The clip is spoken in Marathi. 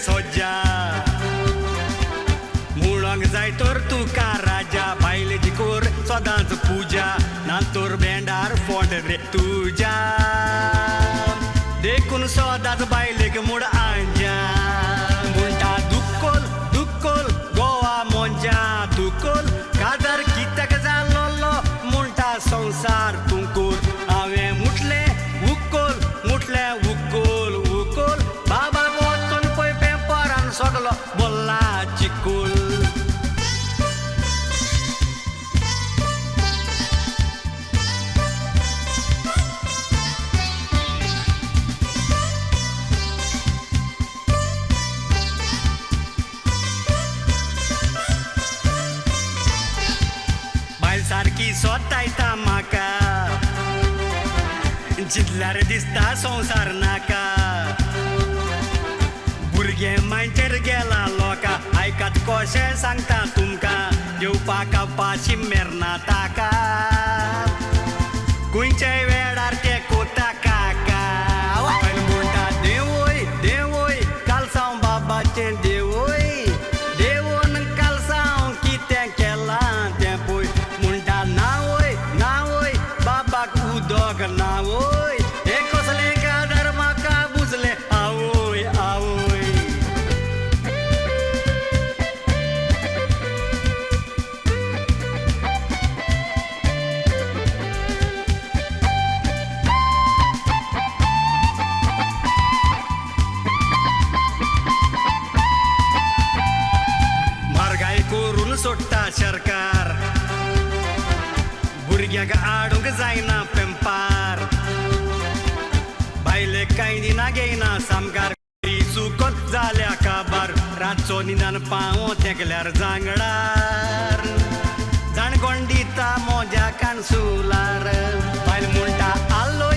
सोजा मुळांक जाय तर तुका राजा बायलेची कोर सदांच पुजा ना तोर भेंडार फोंड रे तुज्या देखून सदांच बायलेक मूड आंजा म्हणटा दुक्कोल दुक्कोल गोवा मोंजा दुक्कोल काजार कित्याक जाल्लो म्हणटा संसार तुंकूर हांवें मुटलें उक्कोल मुटलें उक्कोल उक्कोल बाबाक वचून पळय पेपरान सोडलो बोल्ला चिक्कोल सारकी सोतायता म्हाका चिंतल्यार दिसता संसार नाका भुरगें मांचेर गेला लोका आयकात कशें सांगता तुमकां येवपाक पाशी मेरना ताका खंयच्याय वेळार ते कोता काका म्हणटा देवोय देवोय कालसांव बाबाचें देवोय देवोन कालसांव कितें केलां तें पळय उदक नावोय हे कसले काजार म्हाका बुजले आवोय आवोय म्हारगाय करून सोडटा सरकार भुरग्यांक आडूंक जायना पेंपार बायले कांय दिना घेयना सामकार चुकोन जाल्या काबार रातचो निदान पावो तेकल्यार जांगडार जाणकोण दिता मोज्या कानसुलार बायल म्हणटा आल्लो